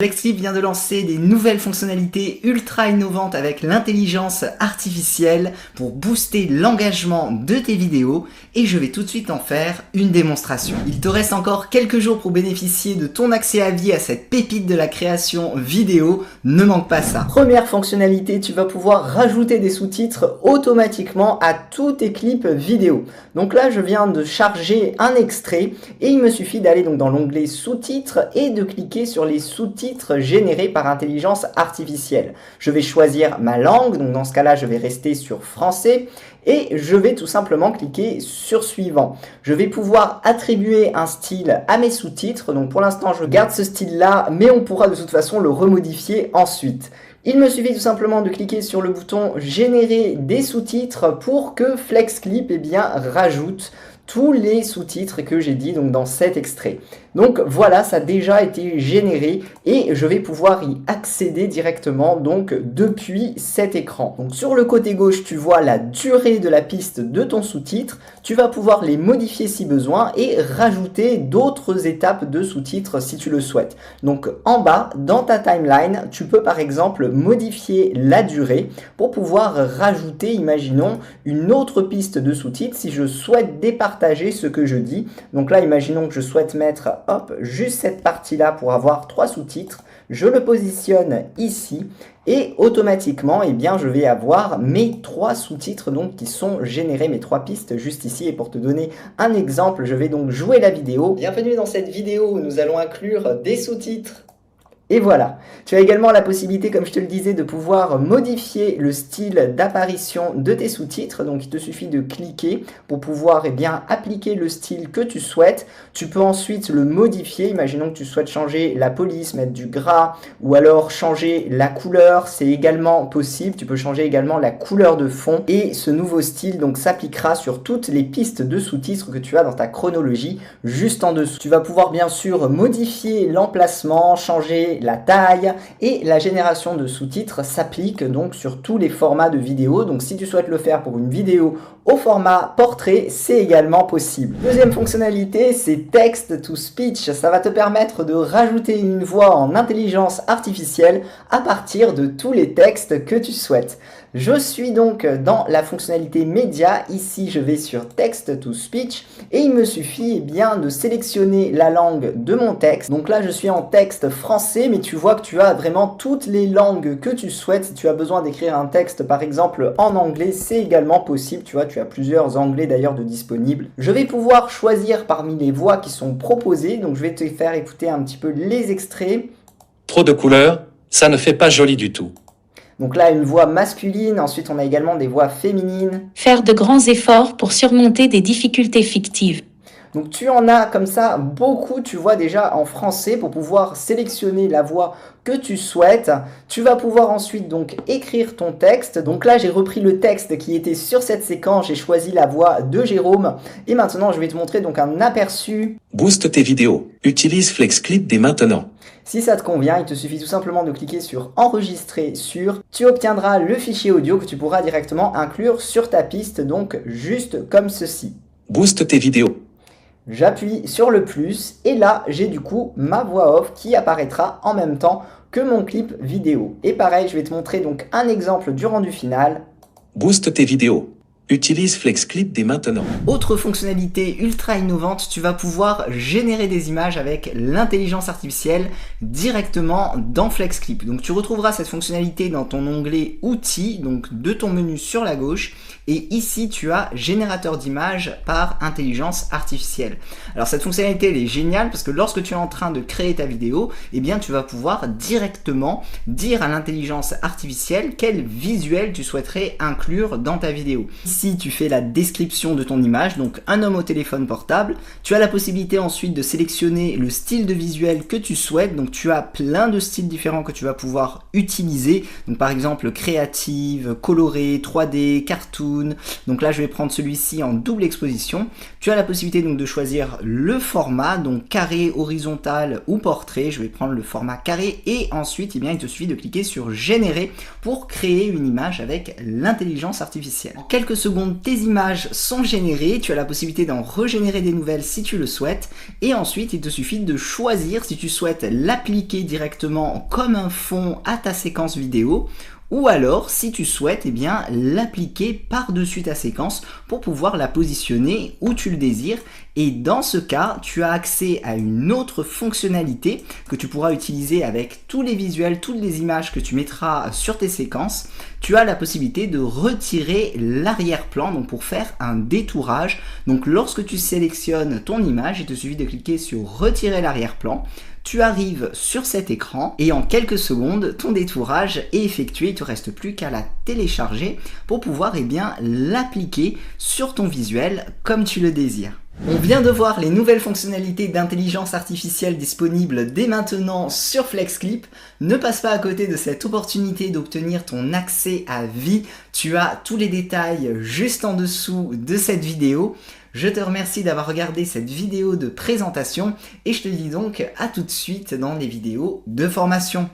Flexclip vient de lancer des nouvelles fonctionnalités ultra innovantes avec l'intelligence artificielle pour booster l'engagement de tes vidéos et je vais tout de suite en faire une démonstration. Il te reste encore quelques jours pour bénéficier de ton accès à vie à cette pépite de la création vidéo, ne manque pas ça. Première fonctionnalité, tu vas pouvoir rajouter des sous-titres automatiquement à tous tes clips vidéo. Donc là, je viens de charger un extrait et il me suffit d'aller donc dans l'onglet sous-titres et de cliquer sur les sous-titres générés par intelligence artificielle. Je vais choisir ma langue, donc dans ce cas-là, je vais rester sur français et je vais tout simplement cliquer sur suivant. Je vais pouvoir attribuer un style à mes sous-titres, donc pour l'instant, je garde ce style-là, mais on pourra de toute façon le remodifier ensuite. Il me suffit tout simplement de cliquer sur le bouton générer des sous-titres pour que Flexclip rajoute tous les sous-titres que j'ai dit donc dans cet extrait. Donc voilà, ça a déjà été généré et je vais pouvoir y accéder directement donc depuis cet écran. Donc sur le côté gauche, tu vois la durée de la piste de ton sous-titre. Tu vas pouvoir les modifier si besoin et rajouter d'autres étapes de sous-titres si tu le souhaites. Donc en bas, dans ta timeline, tu peux par exemple modifier la durée pour pouvoir rajouter, imaginons, une autre piste de sous-titres si je souhaite départager ce que je dis. Donc là, imaginons que je souhaite mettre juste cette partie-là pour avoir 3 sous-titres. Je le positionne ici et automatiquement, je vais avoir mes 3 sous-titres donc qui sont générés, mes 3 pistes juste ici. Et pour te donner un exemple, je vais donc jouer la vidéo. Bienvenue dans cette vidéo où nous allons inclure des sous-titres. Et voilà, tu as également la possibilité, comme je te le disais, de pouvoir modifier le style d'apparition de tes sous-titres. Donc il te suffit de cliquer pour pouvoir appliquer le style que tu souhaites. Tu peux ensuite le modifier. Imaginons que tu souhaites changer la police, mettre du gras ou alors changer la couleur. C'est également possible. Tu peux changer également la couleur de fond. Et ce nouveau style donc s'appliquera sur toutes les pistes de sous-titres que tu as dans ta chronologie juste en dessous. Tu vas pouvoir bien sûr modifier l'emplacement, changer la taille et la génération de sous-titres s'applique donc sur tous les formats de vidéos. Donc si tu souhaites le faire pour une vidéo au format portrait, c'est également possible. Deuxième fonctionnalité, c'est text to speech. Ça va te permettre de rajouter une voix en intelligence artificielle à partir de tous les textes que tu souhaites. Je suis donc dans la fonctionnalité média. Ici, je vais sur text to speech et il me suffit de sélectionner la langue de mon texte. Donc là, je suis en texte français, mais tu vois que tu as vraiment toutes les langues que tu souhaites. Si tu as besoin d'écrire un texte, par exemple, en anglais, c'est également possible. Tu vois, tu as plusieurs anglais d'ailleurs de disponibles. Je vais pouvoir choisir parmi les voix qui sont proposées. Donc, je vais te faire écouter un petit peu les extraits. Trop de couleurs, ça ne fait pas joli du tout. Donc là, une voix masculine. Ensuite, on a également des voix féminines. Faire de grands efforts pour surmonter des difficultés fictives. Donc tu en as comme ça beaucoup, tu vois déjà en français pour pouvoir sélectionner la voix que tu souhaites. Tu vas pouvoir ensuite donc écrire ton texte. Donc là j'ai repris le texte qui était sur cette séquence, j'ai choisi la voix de Jérôme et maintenant je vais te montrer donc un aperçu. Booste tes vidéos, utilise Flexclip dès maintenant. Si ça te convient, il te suffit tout simplement de cliquer sur enregistrer sur. Tu obtiendras le fichier audio que tu pourras directement inclure sur ta piste, donc juste comme ceci. Booste tes vidéos. J'appuie sur le plus et là j'ai du coup ma voix off qui apparaîtra en même temps que mon clip vidéo. Et pareil, je vais te montrer donc un exemple du rendu final. Booste tes vidéos. Utilise Flexclip dès maintenant. Autre fonctionnalité ultra innovante, tu vas pouvoir générer des images avec l'intelligence artificielle directement dans Flexclip. Donc tu retrouveras cette fonctionnalité dans ton onglet outils, donc de ton menu sur la gauche. Et ici, tu as générateur d'images par intelligence artificielle. Alors cette fonctionnalité, elle est géniale parce que lorsque tu es en train de créer ta vidéo, tu vas pouvoir directement dire à l'intelligence artificielle quel visuel tu souhaiterais inclure dans ta vidéo. Ici, tu fais la description de ton image, donc un homme au téléphone portable. Tu as la possibilité ensuite de sélectionner le style de visuel que tu souhaites. Donc tu as plein de styles différents que tu vas pouvoir utiliser. Donc par exemple créative, coloré, 3D, cartoon. Donc là je vais prendre celui-ci en double exposition. Tu as la possibilité donc de choisir le format, donc carré, horizontal ou portrait. Je vais prendre le format carré et ensuite il te suffit de cliquer sur générer pour créer une image avec l'intelligence artificielle. En quelques secondes, tes images sont générées, tu as la possibilité d'en régénérer des nouvelles si tu le souhaites, et ensuite il te suffit de choisir si tu souhaites l'appliquer directement comme un fond à ta séquence vidéo, ou alors si tu souhaites l'appliquer par-dessus ta séquence pour pouvoir la positionner où tu le désires. Et dans ce cas, tu as accès à une autre fonctionnalité que tu pourras utiliser avec tous les visuels, toutes les images que tu mettras sur tes séquences. Tu as la possibilité de retirer l'arrière-plan, donc pour faire un détourage. Donc lorsque tu sélectionnes ton image, il te suffit de cliquer sur retirer l'arrière-plan. Tu arrives sur cet écran et en quelques secondes, ton détourage est effectué. Il ne te reste plus qu'à la télécharger pour pouvoir l'appliquer sur ton visuel comme tu le désires. On vient de voir les nouvelles fonctionnalités d'intelligence artificielle disponibles dès maintenant sur FlexClip. Ne passe pas à côté de cette opportunité d'obtenir ton accès à vie. Tu as tous les détails juste en dessous de cette vidéo. Je te remercie d'avoir regardé cette vidéo de présentation et je te dis donc à tout de suite dans les vidéos de formation.